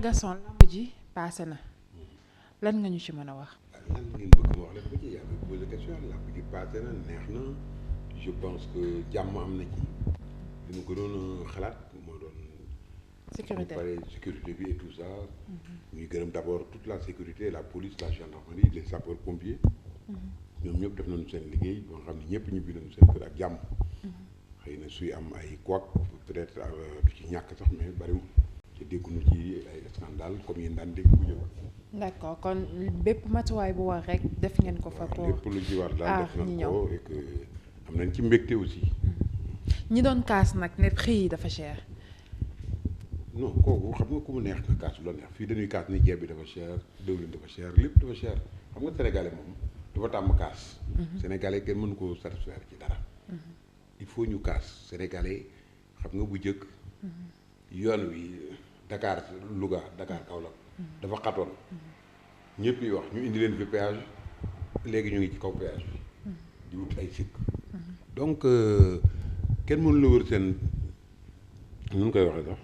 Gaston lamb ji passé na lan nga ñu ci mën a wax. lan ngeen bëgg ma wax leen ko ci yaa ngi posé question lamb ji passé na neex na je pense que jàmm am na ci li mu gënoon a xalaat moo doon. sécurité pare sécurité bi et tout ça. ñuy gërëm d' abord toute la sécurité la police la gendarmerie les sapeurs pompiers. ñoom ñëpp def nañu seen liggéey ba nga xam ne ñëpp ñibbi nañu seen kër ak jàmm. xëy na suy am ay couac peut-être du ci ñàkk sax mais bariwul ci dégguñu ci ay scandale comme yéen daan dégg bu njëkk. d'accord kon bépp matuwaay bu war rek def ngeen ko fa pour lépp lu ci war daal def ñi nañ ñëw ko et que am nañ ci mbégte aussi. ñi doon kaas nag ne prix yi dafa cher. non kooku xam nga ku mu neex nga kaas lu la neex fii dañuy kaas ni ceeb bi dafa cher diwlin dafa cher lépp dafa cher xam nga sénégalais moom dafa tàmm kaas. sénégalais kenn mënu ko satisfaire ci dara. il faut ñu kaas sénégalais xam nga bu njëkk. yoon wi Dakar Louga Dakar Kaolack dafa xatoon ñëpp yi wax ñu indi leen fi péage léegi ñu ngi ci kaw péage bi di wut ay sikk donc kenn mënu la wër seen nu koy waxee sax.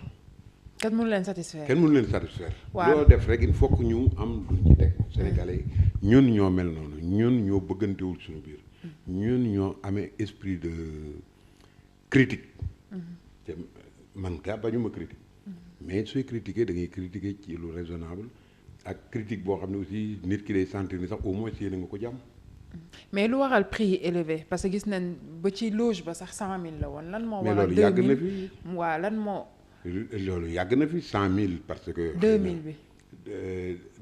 kenn mënu leen satisfaire. kenn mënu leen satisfaire. waaw loo def rek il faut que ñu am luñ ci teg. sénégalais ñun ñoo mel noonu ñun ñoo bëggantewul suñu biir. ñun ñoo amee esprit de critique. te man gaa bañuma critique. mais sooy critiquer da ngay critiquer ci lu raisonnable ak critique boo xam ne aussi nit ki day sentir ni sax au moins yéene nga ko jàmm. mais lu waral prix yi élevé parce que gis nañ ba ci loge ba sax 100000 la woon lan moo. mais waral loolu yàgg na fi. waaw lan moo. loolu yàgg na fi 100000 parce que. 2000 bi.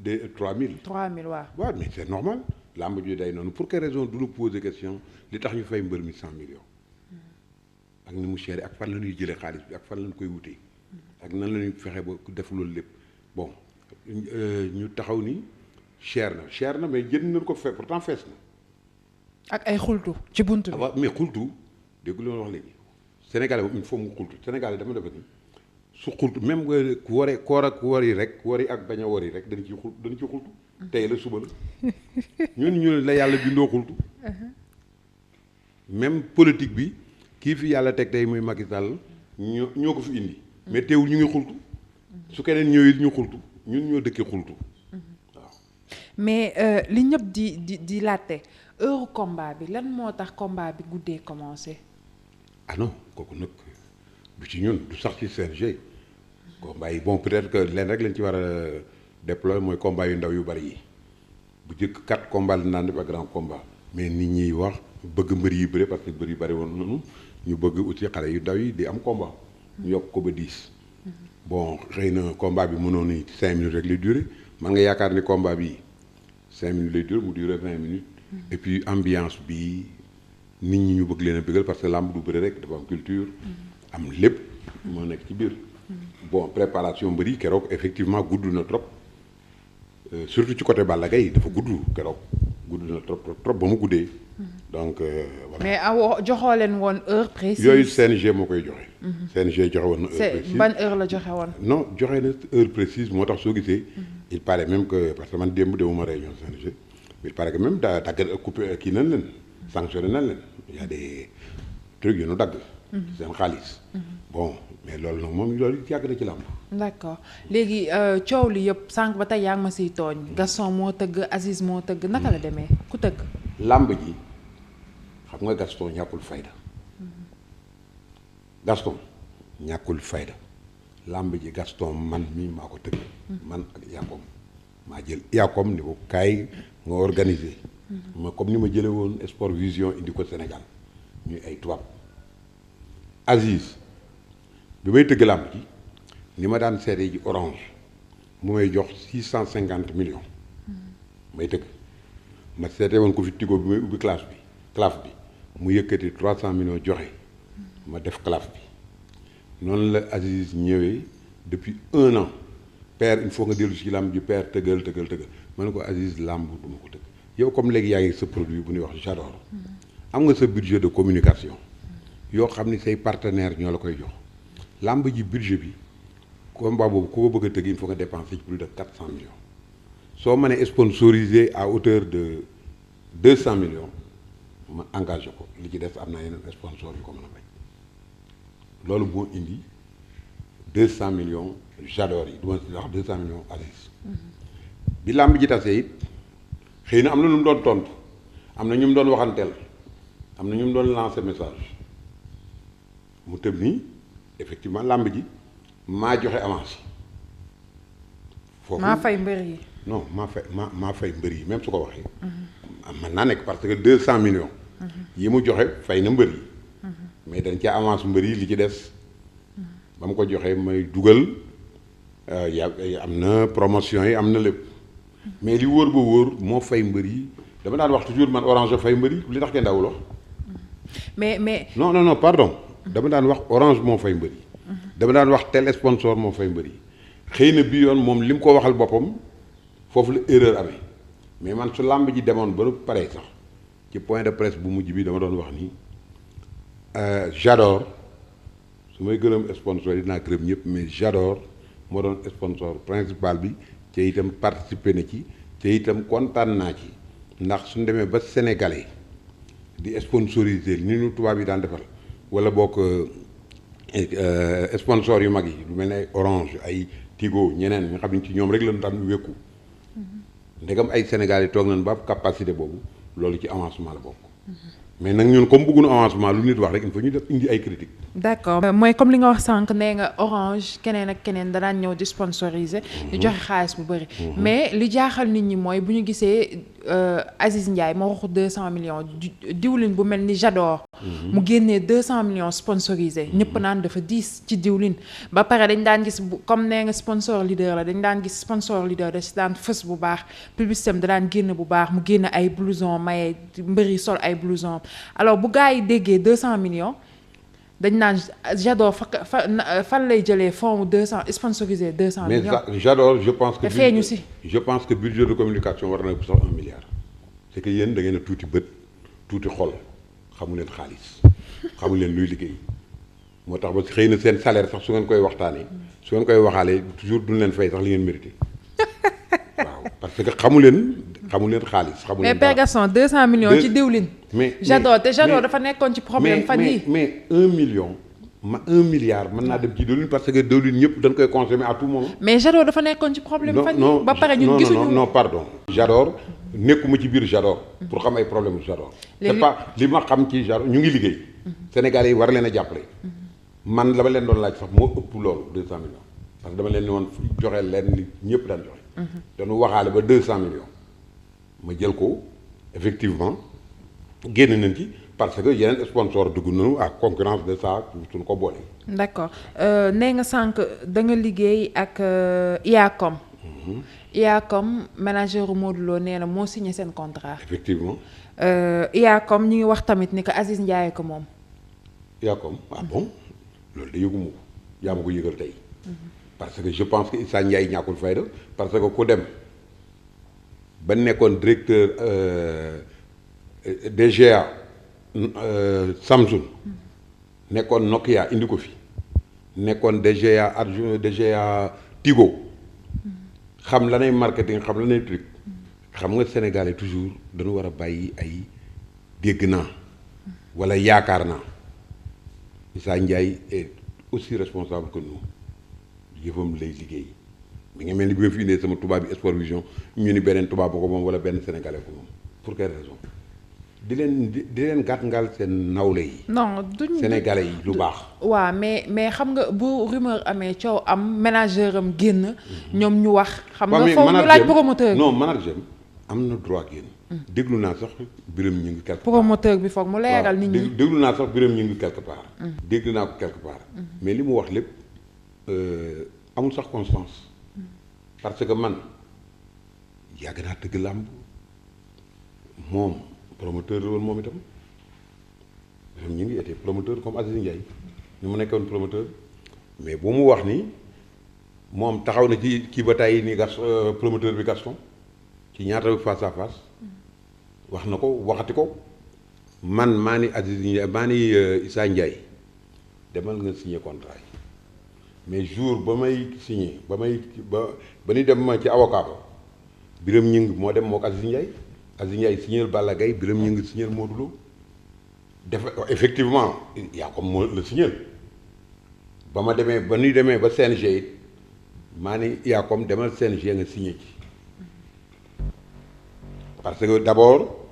de 3000. 3000 waaw. waaw mais c'est normal làmb ji day noonu pour quelle raison du ñu poser question li tax ñu fay mbër mi 100 millions. ak ni mu cher ak fan la ñuy jëlee xaalis bi ak fan la ñu koy wutee. ak nan la ñuy fexe ba def loolu lépp bon ñu taxaw ni cher na mais jënd nañu ko fe pourtant fees na. ak ay xultu ci buntu bi. waaw mais xultu dégg lu ma wax léegi Sénégalais boobu il faut mu xultu Sénégalais dama defe ni su xultu même nga ku waree koor ak wari rek wari ak bañ a wari rek dañu ci xultu tey la suba la ñu la yàlla bindoo xultu même politique bi kii fi yàlla teg tey muy Macky Sall ñoo ko fi indi mais teewul ñu ngi xultu su keneen ñëwee ñu xultu ñun ñoo dëkkee xultu waaw. mais li ñëpp di laajte heure combat bi lan moo tax combat bi guddee commencé. ah non kooku nag du ci ñun du sax ci CNG combat yi bon peut-être que leen rek lañ ci war a déployer mooy combat yu ndaw yu bari yi bu njëkk 4 combats la naan def ak grand combat mais nit ñi wax bëgg mbër yi bëre parce que mbër yi bari woon noonu ñu bëgg aussi xale yu ndaw yi di am combat. ñu yokk ko ba 10. bon xëy na combat bi mënoon ni 5 minutes rek lay durer man nga yaakaar ni combat bi 5 minutes lay durer mu durer 20 minutes. et puis ambiance bi nit ñi ñu bëgg leen a bëggal parce que làmb du bëre rek dafa am culture. am lépp moo nekk ci biir. bon préparation mbëri keroog effectivement gudd na trop surtout ci côté Balla Gaye dafa gudd keroog gudd na trop ba mu guddee. donc voilà. mais joxoo leen woon heure précise. yooyu CNG moo koy joxe. CNG joxe woon na heure précise ban heure la joxe woon. non joxe na heure précise moo tax soo gisee. il paraît même que parce que man démb demuma réunion CNG il paraît que même daa dagg coupé kii nañ leen sanctionné nañ leen y a des trucs yu nu dagg. seen xaalis. bon mais loolu nag moom loolu yàgg na ci làmb. d'accord léegi coow li yëpp sànq ba tey yaa ngi ma siy tooñ Gaston moo tëgg Aziz moo tëgg naka la demee ku tëgg. làmb ji xam nga Gaston ñàkkul fayda Gaston ñàkkul fayda làmb ji Gaston man mii maa ko tëgg. man ak Yakom maa jël Yakom ni ko kaay nga organiser. ma comme ni ma jëlee woon Sport Vision indi ko Sénégal ñuy ay tubaab. Aziz bi may tëgg làmb ji ni ma daan seede ji Orange mu may jox 650 millions may tëgg ma seete woon ko fi Tigo bi may ubbi classe bi mu yëkkati 300 millions joxe ma def classe bi noonu la Aziz ñëwee depuis 1 an père il faut nga dellu si làmb ji père tëggal ma ne ko Aziz làmb du ma ko tëgg yow comme léegi yaa ngi sa produit bu ñuy wax j'adore am nga sa budget de communication yoo xam ni say partenaires ñoo la koy jox làmb ji budget bi combat boobu ku ko bëgg a tëgg il faut nga dépenser ci plus de 400 millions soo mënee sponsorisé à hauteur de 200 millions ma engagé ko li ci des am na yeneen sponsor yu ko mën a bañ loolu moo indi 200 millions Jador yi du ma wax 200 millions Aziz. bi làmb ji tasee it xëy na am na lu mu doon tontu am na ñu mu doon waxanteel am na ñu mu doon lancer message mu tëb nii effectivement làmb ji maa joxe avance. foofu maa fay mbër yi. non maa fay mbër yi même su ko waxee. mën naa nekk parce que 200 millions. yi mu joxe fay na mbër yi. mais dañ ca avance mbër yi li ci des. ba mu ko joxee may dugal am na promotion yi am na lépp. mais li wóor ba wóor moo fay mbër yi dama daan wax toujours man Orange fay mbër yi li tax kenn daawul wax. mais. non pardon. dama daan wax Orange moo fay mbër yi. dama daan wax tel sponsor moo fay mbër yi. xëy na bii yoon moom li mu ko waxal boppam foofu la erreur amee mais man su làmb ji demoon ba pare sax ci point de presse bu mujj bi dama doon wax ni Jador su may gërëm sponsor yi dinaa gërëm ñëpp mais Jador moo doon sponsor principal bi te itam participer na ci te itam kontaan naa ci ndax suñu demee ba sénégalais di sponsoriser ni ñu tubaab yi daan defal wala bokk sponsor yu mag yi lu mel ne ay Orange ay Tigo ñeneen nga xam ne ci ñoom rek lañu daan wékku ndegam ay Sénégal yi toog nañ ba capacité boobu loolu ci avancement la bokk. mais nag ñun comme bëgguñu avancement lu nit wax rek il faut ñu def indi ay critiques. d'accord mooy comme li nga wax sànq nee nga Orange keneen ak keneen da daan ñëw di sponsoriser. di joxe xaalis bu bëri. mais li jaaxal nit ñi mooy bu ñu gisee Aziz Ndiaye moo waxu 200 millions diwlin bu mel ni Jador. mu génnee 200 millions sponsorisé ñëpp naan dafa diis ci diwlin ba pare dañ daan gis comme nee nga sponsor leader la dañ daan gis sponsor leader da si daan fës bu baax publicité am da daan génn bu baax mu génn ay blouson maye mbëri sol ay blouson alors bu gars yi déggee 200 millions dañ naan Jador fan lay jëlee fond 200 sponsorisé 200 millions. mais Jador je pense que. feeñu si je pense que budget de communication war na sax 1 milliard. c'est que yéen da ngeen a tuuti bët tuuti xol. xamu leen xaalis xamu leen luy liggéey moo tax ba xëy na seen salaire sax su ngeen koy waxtaanee su ngeen koy waxaalee toujours duñ leen fay sax li ngeen mérité waaw parce que xamu leen xaalis. xamu leen mais Père Gaston 200 millions ci diwlin. mais Jador dafa nekkoon ci problème fan yii. mais 1 million 1 milliard mën naa dem ci diwlin parce que diwlin ñëpp dañ koy consommer à tout moment. mais Jador dafa nekkoon ci problème fan yii. ba pare ñun gisuñu non pardon. Jador nekkuma ci biir Jador. pour xam ay problème Jador. c'est pas li ma xam ci Jador ñu ngi liggéey. Sénégalais yi war leen a jàppale. man la ma leen doon laaj sax moo ëpp loolu 200 millions. parce que dama leen ni woon joxe leen ni ñëpp daan joxe. dañu waxaale ba 200 millions. ma jël ko effectivement génn nañ ci parce que yeneen sponsor dugg nañu à concurrence de ça suñu ko boole. d'accord nee nga sànq da nga liggéey ak IACOM. IACOM manager Modou Lo nee na moo signé seen contrat. effectivement. IACOM ñu ngi wax tamit ni que Aziz Ndiaye ko moom. IACOM bon loolu de yëgu ma ko yaa ma ko yëgal tey. parce que je pense que Issa Ndiaye ñàkkul fayda parce que ku dem ba nekkoon directeur DGA Samsung nekkoon Nokia indi ko fi nekkoon DGA adjoint DGA Tigo xam lanay marketing xam lanay truc xam nga Sénégalais toujours dañu war a bàyyi ay dégg naa wala yaakaar naa Issa Ndiaye est aussi responsable que nous yëfam lay liggéey mi ngi mel ni bi ma fi indee sama tubaab bi Sport Vision ñu ni beneen tubaab ko moom wala benn sénégalais ko moom pour quelle raison di leen gàtt-ngal seen nawle yi. non duñ sénégalais yi lu baax. waaw mais xam nga bu rumeur amee coow am manager am génn. ñoom ñu wax. xam nga foofu ñu laaj promoteur bi non manager am na droit génn. déglu naa sax biram ñu ngi quelque part. promoteur bi foog mu leeral nit ñi. déglu naa sax biram ñu ngi quelque part. déglu naa ko quelque part. mais li mu wax lépp amul sax constance. parce que man yàgg naa tëgg làmb moom promoteur la woon moom itam ñu ngi été promoteur comme Aziz Ndiaye ni mu nekkoon promoteur mais bu mu wax ni moom taxaw na ci kii ba tàyyi ni promoteur bi Gaston ci ñaata face à face wax na ko waxati ko man maa ni Aziz Ndiaye maa ni Issa Ndiaye demal nga signé contrat yi mais jour ba may signé ba ni dem ma ci avocat ba Biram Ñing moo dem moo ko Aziz Ndiaye signéel Balla Gaye Biram Ñing signéel Modou Lo dafa effectivement yaa comme moo la signéel ba ma demee ba ñuy demee ba CNG it maa ni Yacoum demal CNG nga signé ci parce que d'abord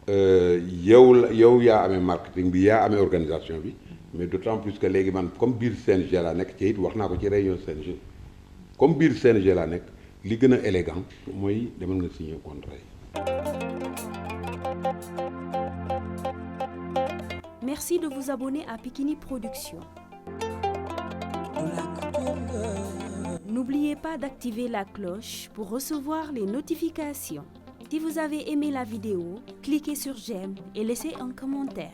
yow yaa amee marketing bi yaa amee organisation bi mais d'autant plus que léegi man comme biir CNG laa nekk ci it wax naa ko ci réunion CNG comme biir CNG laa nekk li gën a élégant mooy demal nga signé contrat yi. Merci de vous abonner à Pikini Production. N'oubliez pas d'activer la cloche pour recevoir les notifications. Si vous avez aimé la vidéo, cliquez sur j'aime et laissez un commentaire.